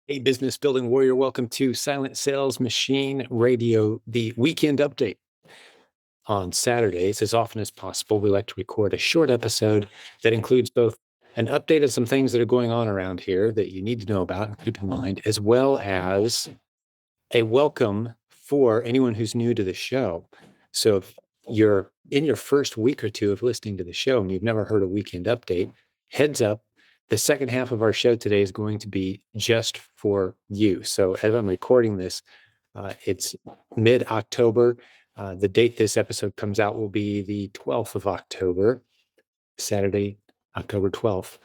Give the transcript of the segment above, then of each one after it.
Hey, business building warrior, welcome to Silent Sales Machine Radio, the weekend update. On Saturdays, as often as possible, we like to record a short episode that includes both an update of some things that are going on around here that you need to know about and keep in mind, as well as a welcome for anyone who's new to the show. So if you're in your first week or two of listening to the show and you've never heard a weekend update, heads up, the second half of our show today is going to be just for you. So as I'm recording this, it's mid-October. The date this episode comes out will be the 12th of October, Saturday, October 12th.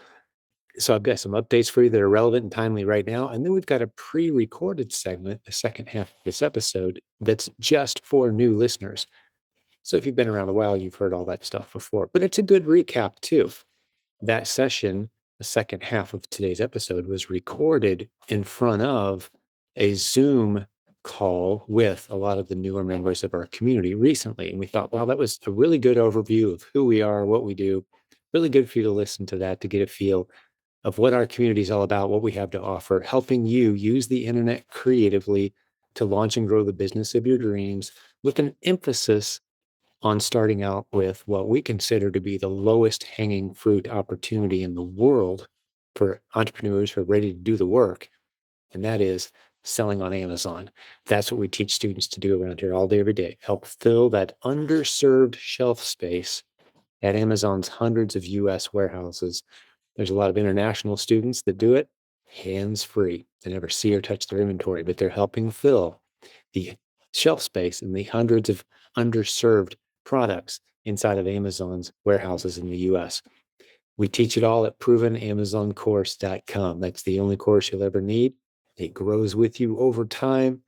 So I've got some updates for you that are relevant and timely right now. And then we've got a pre-recorded segment, the second half of this episode, that's just for new listeners. So if you've been around a while, you've heard all that stuff before. But it's a good recap too. That session, the second half of today's episode, was recorded in front of a Zoom call with a lot of the newer members of our community recently. And we thought, wow, that was a really good overview of who we are, what we do. Really good for you to listen to that to get a feel of what our community is all about, what we have to offer, helping you use the internet creatively to launch and grow the business of your dreams with an emphasis on starting out with what we consider to be the lowest hanging fruit opportunity in the world for entrepreneurs who are ready to do the work. And that is selling on Amazon. That's what we teach students to do around here all day, every day. Help fill that underserved shelf space at Amazon's hundreds of US warehouses. There's a lot of international students that do it hands-free. They never see or touch their inventory, but they're helping fill the shelf space in the hundreds of underserved products inside of Amazon's warehouses in the US. We teach it all at provenamazoncourse.com. That's the only course you'll ever need. It grows with you over time.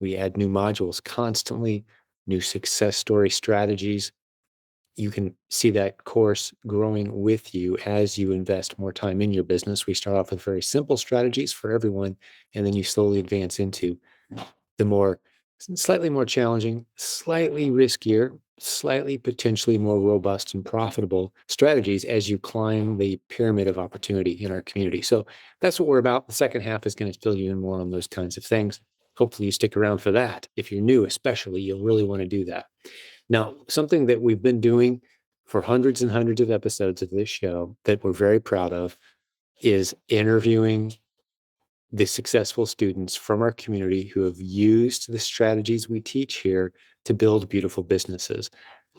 We add new modules constantly, new success story strategies. You can see that course growing with you as you invest more time in your business. We start off with very simple strategies for everyone, and then you slowly advance into the more slightly more challenging, slightly riskier, slightly potentially more robust and profitable strategies as you climb the pyramid of opportunity in our community. So that's what we're about. The second half is going to fill you in more on those kinds of things. Hopefully you stick around for that. If you're new, especially, you'll really want to do that. Now, something that we've been doing for hundreds and hundreds of episodes of this show that we're very proud of is interviewing the successful students from our community who have used the strategies we teach here to build beautiful businesses.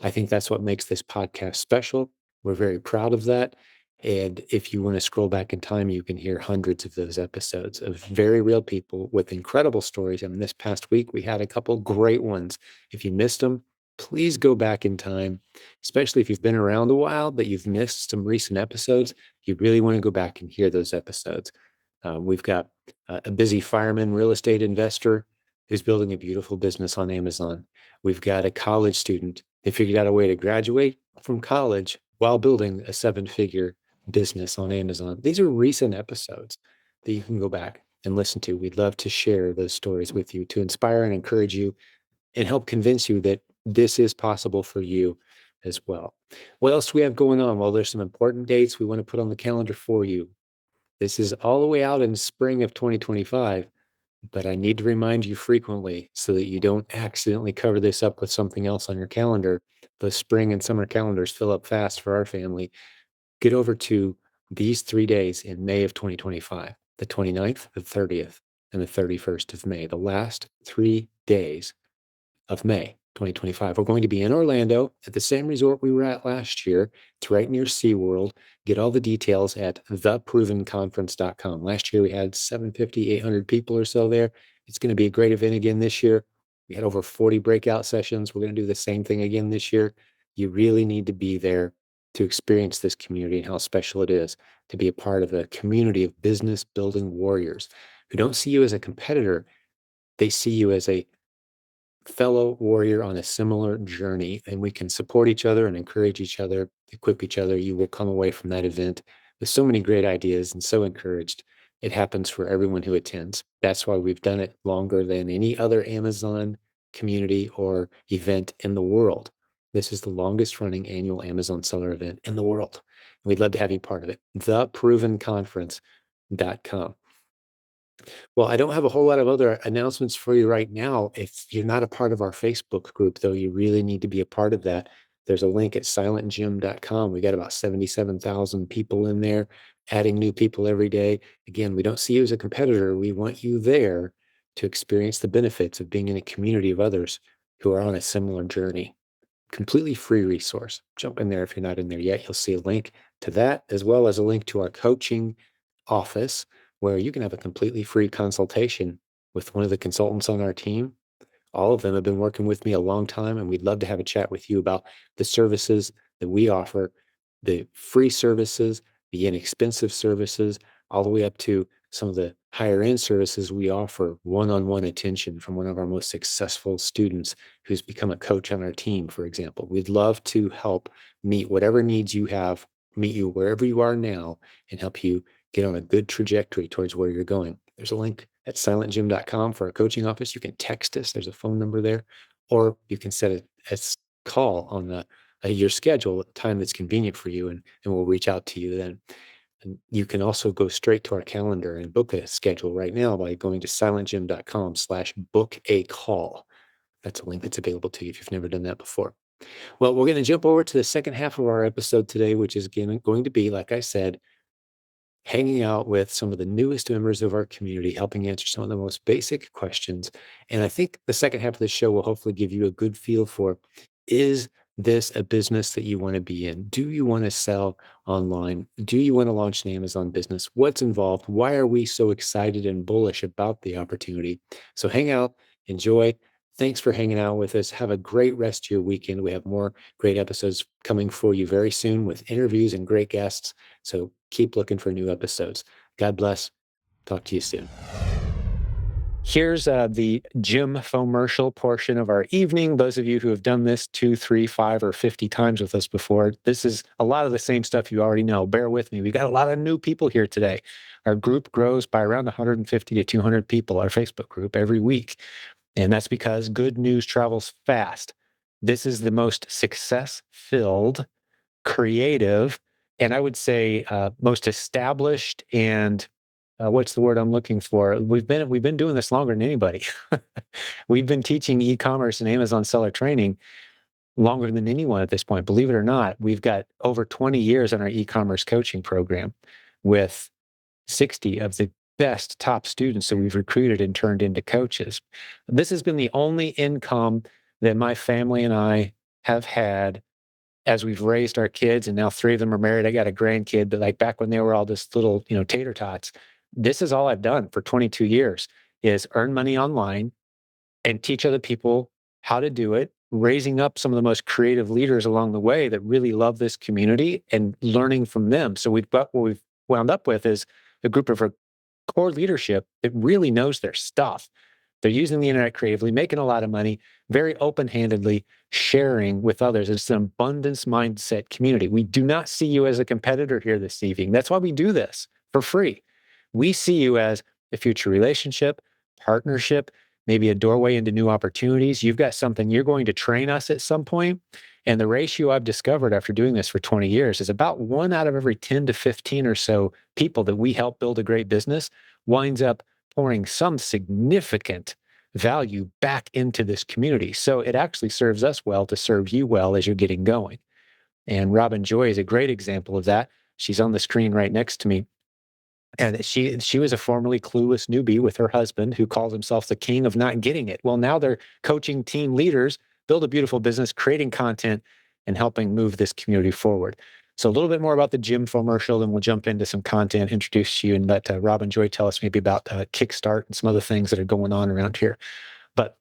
I think that's what makes this podcast special. We're very proud of that. And if you want to scroll back in time, you can hear hundreds of those episodes of very real people with incredible stories. I mean, this past week, we had a couple great ones. If you missed them, please go back in time, especially if you've been around a while, but you've missed some recent episodes. You really want to go back and hear those episodes. We've got a busy fireman real estate investor who's building a beautiful business on Amazon. We've got a college student that figured out a way to graduate from college while building a seven-figure business on Amazon. These are recent episodes that you can go back and listen to. We'd love to share those stories with you to inspire and encourage you and help convince you that this is possible for you as well. What else do we have going on? Well, there's some important dates we want to put on the calendar for you. This is all the way out in spring of 2025, but I need to remind you frequently so that you don't accidentally cover this up with something else on your calendar. The spring and summer calendars fill up fast for our family. Get over to these 3 days in May of 2025, the 29th, the 30th, and the 31st of May, the last 3 days of May 2025. We're going to be in Orlando at the same resort we were at last year. It's right near SeaWorld. Get all the details at theprovenconference.com. Last year we had 750, 800 people or so there. It's going to be a great event again this year. We had over 40 breakout sessions. We're going to do the same thing again this year. You really need to be there to experience this community and how special it is to be a part of a community of business building warriors who don't see you as a competitor. They see you as a fellow warrior on a similar journey, and we can support each other and encourage each other, equip each other. You will come away from that event with so many great ideas and so encouraged. It happens for everyone who attends. That's why we've done it longer than any other Amazon community or event in the world. This is the longest running annual Amazon seller event in the world. We'd love to have you part of it. Theprovenconference.com. Well, I don't have a whole lot of other announcements for you right now. If you're not a part of our Facebook group, though, you really need to be a part of that. There's a link at silentjimdotcom. We got about 77,000 people in there, adding new people every day. Again, we don't see you as a competitor. We want you there to experience the benefits of being in a community of others who are on a similar journey. Completely free resource. Jump in there if you're not in there yet. You'll see a link to that, as well as a link to our coaching office where you can have a completely free consultation with one of the consultants on our team. All of them have been working with me a long time, and we'd love to have a chat with you about the services that we offer, the free services, the inexpensive services, all the way up to some of the higher end services we offer, one-on-one attention from one of our most successful students who's become a coach on our team, for example. We'd love to help meet whatever needs you have, meet you wherever you are now, and help you get on a good trajectory towards where you're going. There's a link at silentjim.com for a coaching office. You can text us. There's a phone number there, or you can set a call on your schedule at the time that's convenient for you, and we'll reach out to you then. And you can also go straight to our calendar and book a schedule right now by going to silentjim.com/book a call. That's a link that's available to you if you've never done that before. Well, we're going to jump over to the second half of our episode today, which is going to be, like I said, hanging out with some of the newest members of our community, helping answer some of the most basic questions. And I think the second half of the show will hopefully give you a good feel for, is this a business that you want to be in? Do you want to sell online? Do you want to launch an Amazon business? What's involved? Why are we so excited and bullish about the opportunity? So hang out, enjoy. Thanks for hanging out with us. Have a great rest of your weekend. We have more great episodes coming for you very soon with interviews and great guests. So keep looking for new episodes. God bless. Talk to you soon. Here's the gym fomercial portion of our evening. Those of you who have done this 2, 3, 5, or 50 times with us before, this is a lot of the same stuff you already know. Bear with me. We got a lot of new people here today. Our group grows by around 150 to 200 people, our Facebook group, every week. And that's because good news travels fast. This is the most success-filled, creative, and I would say most established and what's the word I'm looking for? We've been doing this longer than anybody. We've been teaching e-commerce and Amazon seller training longer than anyone at this point. Believe it or not, we've got over 20 years on our e-commerce coaching program with 60 of the best top students that we've recruited and turned into coaches. This has been the only income that my family and I have had as we've raised our kids, and now 3 of them are married. I got a grandkid, but like back when they were all just little, tater tots, this is all I've done for 22 years is earn money online and teach other people how to do it, raising up some of the most creative leaders along the way that really love this community and learning from them. So what we've wound up with is a group of our core leadership that really knows their stuff. They're using the internet creatively, making a lot of money, very open-handedly sharing with others. It's an abundance mindset community. We do not see you as a competitor here this evening. That's why we do this for free. We see you as a future relationship, partnership, maybe a doorway into new opportunities. You've got something you're going to train us at some point. And the ratio I've discovered after doing this for 20 years is about 1 out of every 10 to 15 or so people that we help build a great business winds up pouring some significant value back into this community. So it actually serves us well to serve you well as you're getting going. And Robin Joy is a great example of that. She's on the screen right next to me. And she was a formerly clueless newbie with her husband who calls himself the king of not getting it. Well, now they're coaching team leaders, build a beautiful business, creating content, and helping move this community forward. So a little bit more about the gym commercial, and we'll jump into some content, introduce you, and let Robin Joy tell us maybe about Kickstart and some other things that are going on around here. But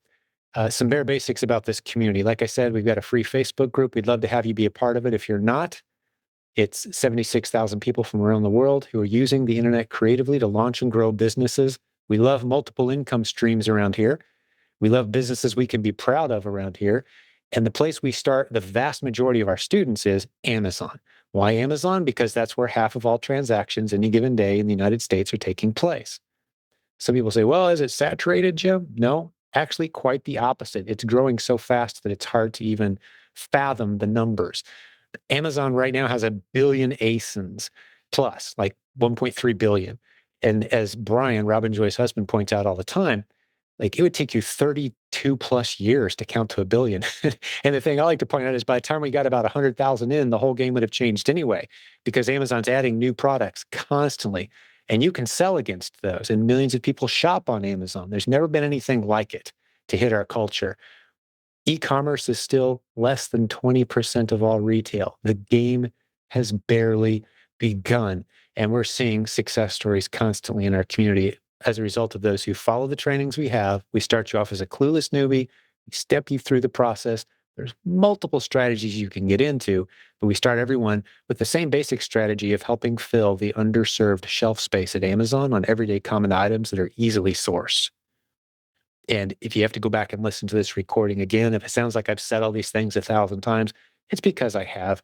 some bare basics about this community. Like I said, we've got a free Facebook group. We'd love to have you be a part of it. If you're not, it's 76,000 people from around the world who are using the internet creatively to launch and grow businesses. We love multiple income streams around here. We love businesses we can be proud of around here. And the place we start the vast majority of our students is Amazon. Why Amazon? Because that's where half of all transactions any given day in the United States are taking place. Some people say, well, is it saturated, Jim? No, actually quite the opposite. It's growing so fast that it's hard to even fathom the numbers. Amazon right now has 1 billion ASINs plus, like 1.3 billion. And as Brian, Robin Joy's husband, points out all the time, like it would take you 32 plus years to count to a billion. And the thing I like to point out is by the time we got about 100,000 in, the whole game would have changed anyway, because Amazon's adding new products constantly. And you can sell against those, and millions of people shop on Amazon. There's never been anything like it to hit our culture. E-commerce is still less than 20% of all retail. The game has barely begun, and we're seeing success stories constantly in our community as a result of those who follow the trainings we have. We start you off as a clueless newbie, we step you through the process. There's multiple strategies you can get into, but we start everyone with the same basic strategy of helping fill the underserved shelf space at Amazon on everyday common items that are easily sourced. And if you have to go back and listen to this recording again, if it sounds like I've said all these things 1,000 times, it's because I have.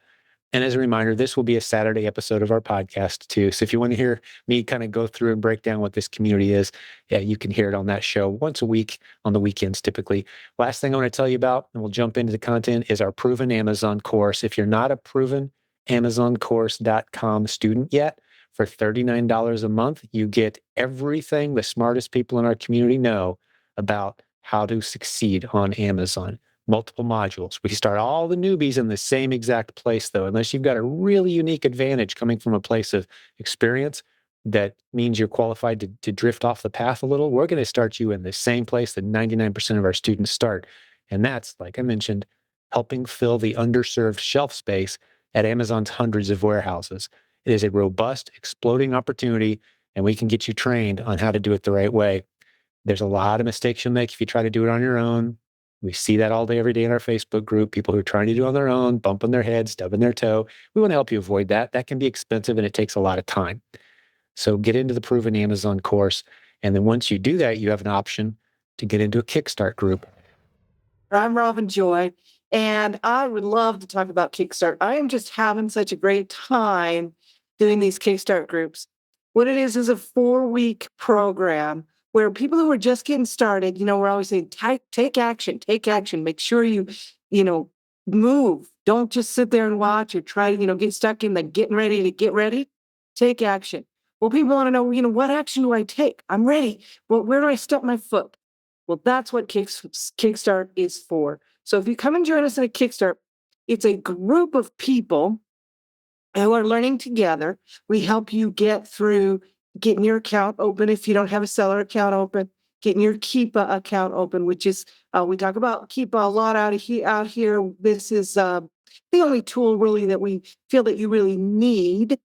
And as a reminder, this will be a Saturday episode of our podcast too. So if you want to hear me kind of go through and break down what this community is, yeah, you can hear it on that show once a week on the weekends typically. Last thing I want to tell you about, and we'll jump into the content, is our Proven Amazon course. If you're not a proven AmazonCourse.com student yet, for $39 a month, you get everything the smartest people in our community know about how to succeed on Amazon. Multiple modules. We start all the newbies in the same exact place, though, unless you've got a really unique advantage coming from a place of experience that means you're qualified to drift off the path a little. We're going to start you in the same place that 99% of our students start. And that's, like I mentioned, helping fill the underserved shelf space at Amazon's hundreds of warehouses. It is a robust, exploding opportunity, and we can get you trained on how to do it the right way. There's a lot of mistakes you'll make if you try to do it on your own. We see that all day, every day in our Facebook group, people who are trying to do it on their own, bumping their head, stubbing their toe. We want to help you avoid that. That can be expensive and it takes a lot of time. So get into the Proven Amazon course. And then once you do that, you have an option to get into a Kickstart group. I'm Robin Joy, and I would love to talk about Kickstart. I am just having such a great time doing these Kickstart groups. What it is a 4-week program where people who are just getting started, we're always saying, take action, take action. Make sure you know, move. Don't just sit there and watch or try to, get stuck in the getting ready to get ready. Take action. Well, people want to know, what action do I take? I'm ready. Well, where do I step my foot? Well, that's what Kickstart is for. So if you come and join us at a Kickstart, it's a group of people who are learning together. We help you get through getting your account open if you don't have a seller account open, getting your Keepa account open, which is we talk about Keepa a lot out here. This is the only tool really that we feel that you really need.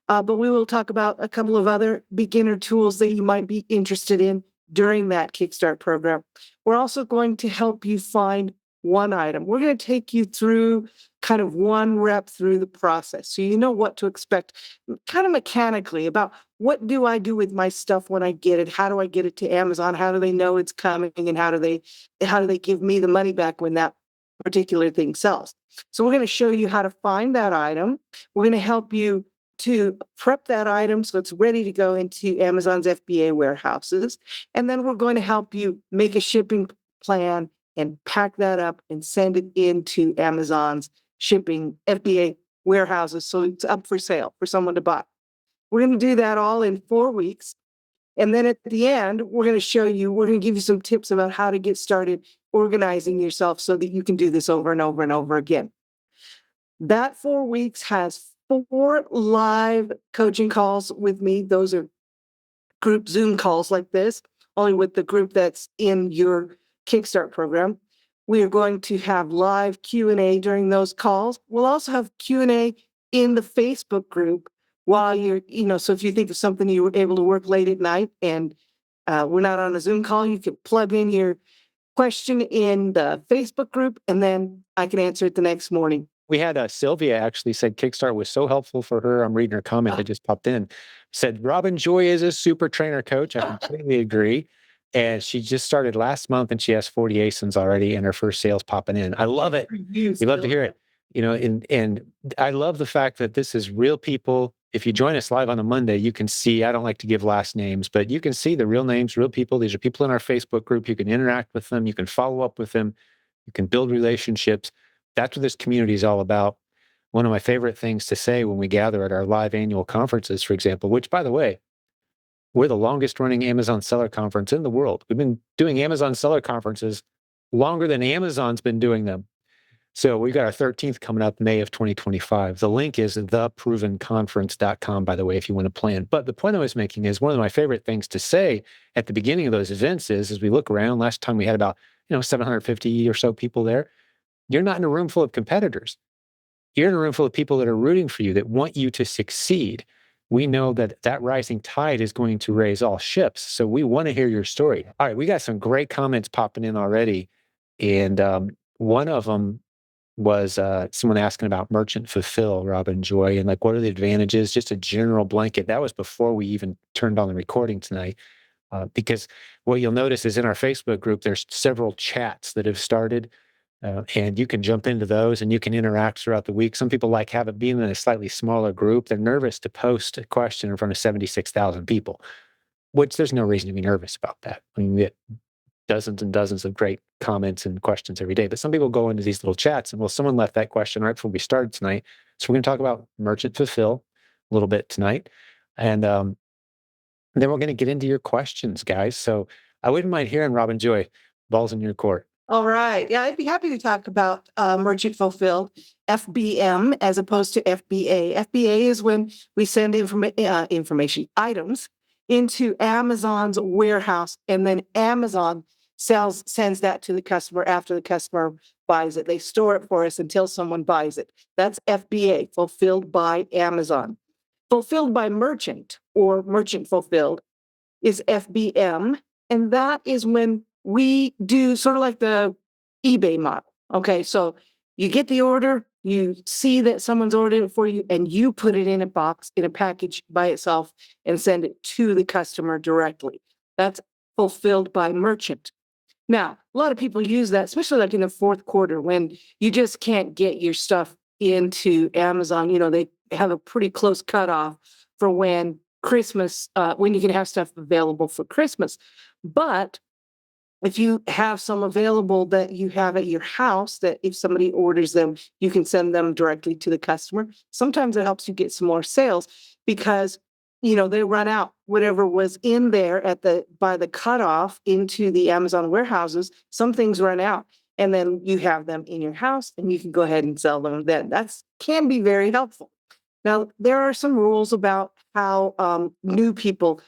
But we will talk about a couple of other beginner tools that you might be interested in during that Kickstart program. We're also going to help you find one item. We're going to take you through kind of one rep through the process, so you know what to expect kind of mechanically about what do I do with my stuff when I get it? How do I get it to Amazon? How do they know it's coming? And how do they give me the money back when that particular thing sells? So we're going to show you how to find that item. We're going to help you to prep that item so it's ready to go into Amazon's FBA warehouses. And then we're going to help you make a shipping plan and pack that up and send it into Amazon's shipping FBA warehouses so it's up for sale for someone to buy. We're going to do that all in 4 weeks. And then at the end, we're going to give you some tips about how to get started organizing yourself so that you can do this over and over and over again. That 4 weeks has 4 live coaching calls with me. Those are group Zoom calls like this, only with the group that's in your Kickstart program. We are going to have live Q&A during those calls. We'll also have Q&A in the Facebook group while you're, so if you think of something you were able to work late at night and we're not on a Zoom call, you can plug in your question in the Facebook group and then I can answer it the next morning. We had Sylvia actually said Kickstart was so helpful for her. I'm reading her comment that just popped in. Said Robin Joy is a super trainer coach. I completely agree. And she just started last month and she has 40 ASINs already and her first sales popping in. I love it. We love to hear it. And I love the fact that this is real people. If you join us live on a Monday, you can see, I don't like to give last names, but you can see the real names, real people. These are people in our Facebook group. You can interact with them. You can follow up with them. You can build relationships. That's what this community is all about. One of my favorite things to say when we gather at our live annual conferences, for example, which, by the way, We're the longest running Amazon seller conference in the world. We've been doing Amazon seller conferences longer than Amazon's been doing them. So we've got our 13th coming up May of 2025. The link is theprovenconference.com, by the way, if you want to plan. But the point I was making is one of my favorite things to say at the beginning of those events is, as we look around, last time we had about 750 or so people there. You're not in a room full of competitors. You're in a room full of people that are rooting for you, that want you to succeed. We know that that rising tide is going to raise all ships. So we want to hear your story. All right, we got some great comments popping in already. And one of them was someone asking about merchant fulfill, Robin Joy, and like, what are the advantages? Just a general blanket. That was before we even turned on the recording tonight. Because what you'll notice is in our Facebook group, there's several chats that have started. And you can jump into those and you can interact throughout the week. Some people like being in a slightly smaller group. They're nervous to post a question in front of 76,000 people, which there's no reason to be nervous about that. I mean, we get dozens and dozens of great comments and questions every day. But some people go into these little chats and, well, someone left that question right before we started tonight. So we're going to talk about merchant fulfill a little bit tonight. And then we're going to get into your questions, guys. So I wouldn't mind hearing, Robin Joy, balls in your court. All right. Yeah, I'd be happy to talk about merchant fulfilled, FBM, as opposed to FBA. FBA is when we send information, items into Amazon's warehouse, and then Amazon sends that to the customer after the customer buys it. They store it for us until someone buys it. That's FBA, fulfilled by Amazon. Fulfilled by merchant or merchant fulfilled is FBM. And that is when we do sort of like the eBay model. Okay, so you get the order, you see that someone's ordered it for you, and you put it in a box, in a package by itself, and send it to the customer directly. That's fulfilled by merchant. Now, a lot of people use that, especially like in the fourth quarter when you just can't get your stuff into Amazon. They have a pretty close cutoff for when Christmas, when you can have stuff available for Christmas. But if you have some available that you have at your house, that if somebody orders them, you can send them directly to the customer. Sometimes it helps you get some more sales because, they run out whatever was in there by the cutoff into the Amazon warehouses. Some things run out and then you have them in your house and you can go ahead and sell them then. That can be very helpful. Now, there are some rules about how new people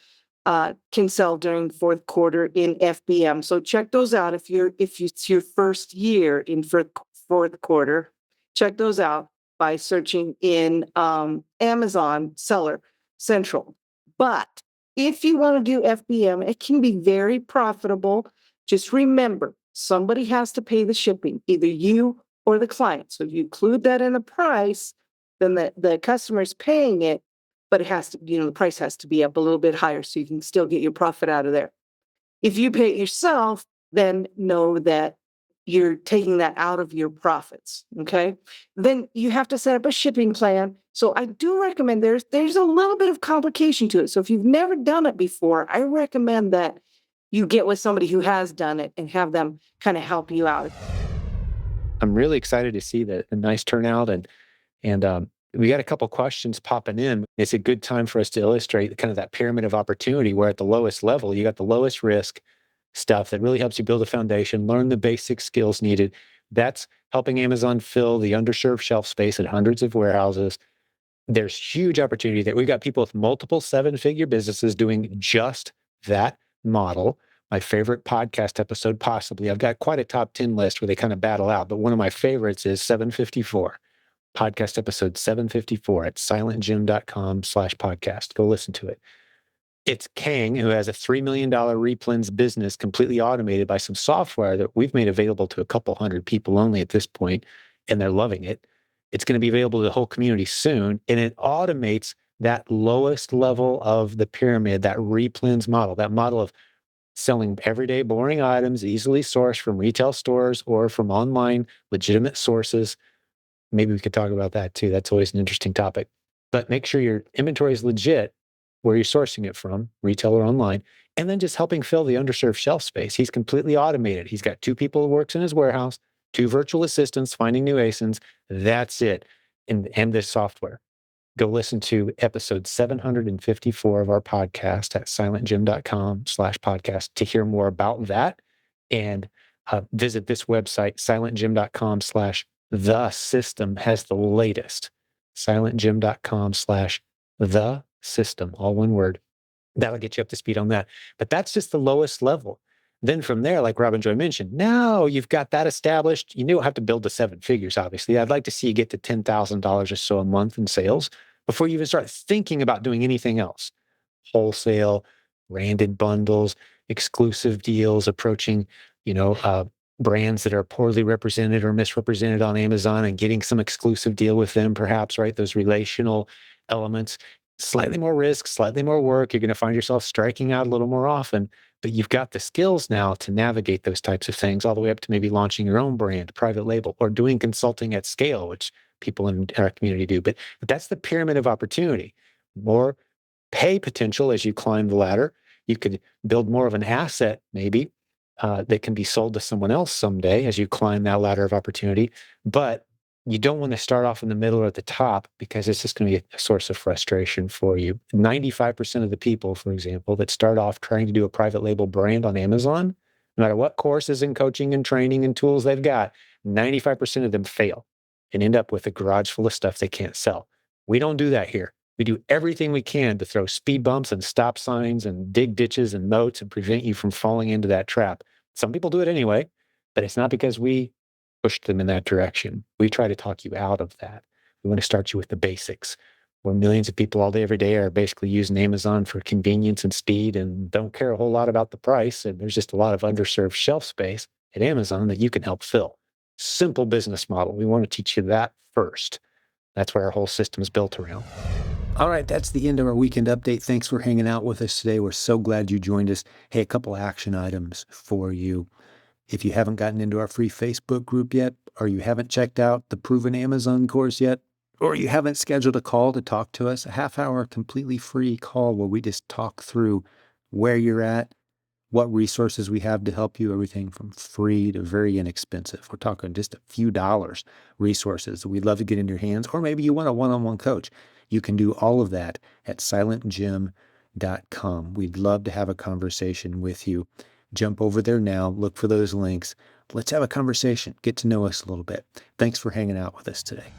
can sell during fourth quarter in FBM. So check those out if it's your first year in fourth quarter. Check those out by searching in Amazon Seller Central. But if you want to do FBM, it can be very profitable. Just remember, somebody has to pay the shipping, either you or the client. So if you include that in the price, then the customer is paying it, but it has to, the price has to be up a little bit higher so you can still get your profit out of there. If you pay it yourself, then know that you're taking that out of your profits, okay? Then you have to set up a shipping plan. So I do recommend there's a little bit of complication to it. So if you've never done it before, I recommend that you get with somebody who has done it and have them kind of help you out. I'm really excited to see the nice turnout and we got a couple questions popping in. It's a good time for us to illustrate kind of that pyramid of opportunity where at the lowest level, you got the lowest risk stuff that really helps you build a foundation, learn the basic skills needed. That's helping Amazon fill the underserved shelf space at hundreds of warehouses. There's huge opportunity there. We've got people with multiple seven-figure businesses doing just that model. My favorite podcast episode, possibly. I've got quite a top 10 list where they kind of battle out, but one of my favorites is 754. Podcast episode 754 at silentjimdotcom/podcast. Go listen to it. It's Kang, who has a $3 million replens business completely automated by some software that we've made available to a couple hundred people only at this point, and they're loving it. It's going to be available to the whole community soon, and it automates that lowest level of the pyramid, that replens model, that model of selling everyday boring items easily sourced from retail stores or from online legitimate sources. Maybe we could talk about that too. That's always an interesting topic. But make sure your inventory is legit where you're sourcing it from, retail or online, and then just helping fill the underserved shelf space. He's completely automated. He's got 2 people who works in his warehouse, 2 virtual assistants finding new ASINs. That's it. And this software. go listen to episode 754 of our podcast at silentjimdotcom/podcast to hear more about that. And visit this website, silentjim.com/the system has the latest. silentjim.com/the system, all one word. That'll get you up to speed on that. But that's just the lowest level. Then from there, like Robin Joy mentioned, now you've got that established. You don't have to build to 7 figures, obviously. I'd like to see you get to $10,000 or so a month in sales before you even start thinking about doing anything else. Wholesale, branded bundles, exclusive deals, approaching, brands that are poorly represented or misrepresented on Amazon and getting some exclusive deal with them, perhaps, right? Those relational elements, slightly more risk, slightly more work. You're going to find yourself striking out a little more often, but you've got the skills now to navigate those types of things all the way up to maybe launching your own brand, private label, or doing consulting at scale, which people in our community do. But that's the pyramid of opportunity. More pay potential as you climb the ladder. You could build more of an asset, maybe, that can be sold to someone else someday as you climb that ladder of opportunity. But you don't want to start off in the middle or at the top because it's just going to be a source of frustration for you. 95% of the people, for example, that start off trying to do a private label brand on Amazon, no matter what courses and coaching and training and tools they've got, 95% of them fail and end up with a garage full of stuff they can't sell. We don't do that here. We do everything we can to throw speed bumps and stop signs and dig ditches and moats and prevent you from falling into that trap. Some people do it anyway, but it's not because we push them in that direction. We try to talk you out of that. We want to start you with the basics, where millions of people all day, every day are basically using Amazon for convenience and speed and don't care a whole lot about the price. And there's just a lot of underserved shelf space at Amazon that you can help fill. Simple business model. We want to teach you that first. That's what our whole system is built around. All right, that's the end of our weekend update. Thanks for hanging out with us today. We're so glad you joined us. Hey, a couple action items for you. If you haven't gotten into our free Facebook group yet, or you haven't checked out the Proven Amazon course yet, or you haven't scheduled a call to talk to us, a half-hour completely free call where we just talk through where you're at, what resources we have to help you, everything from free to very inexpensive. We're talking just a few dollars resources that we'd love to get in your hands, or maybe you want a one-on-one coach. You can do all of that at silentjimdotcom. We'd love to have a conversation with you. Jump over there now, look for those links. Let's have a conversation, get to know us a little bit. Thanks for hanging out with us today.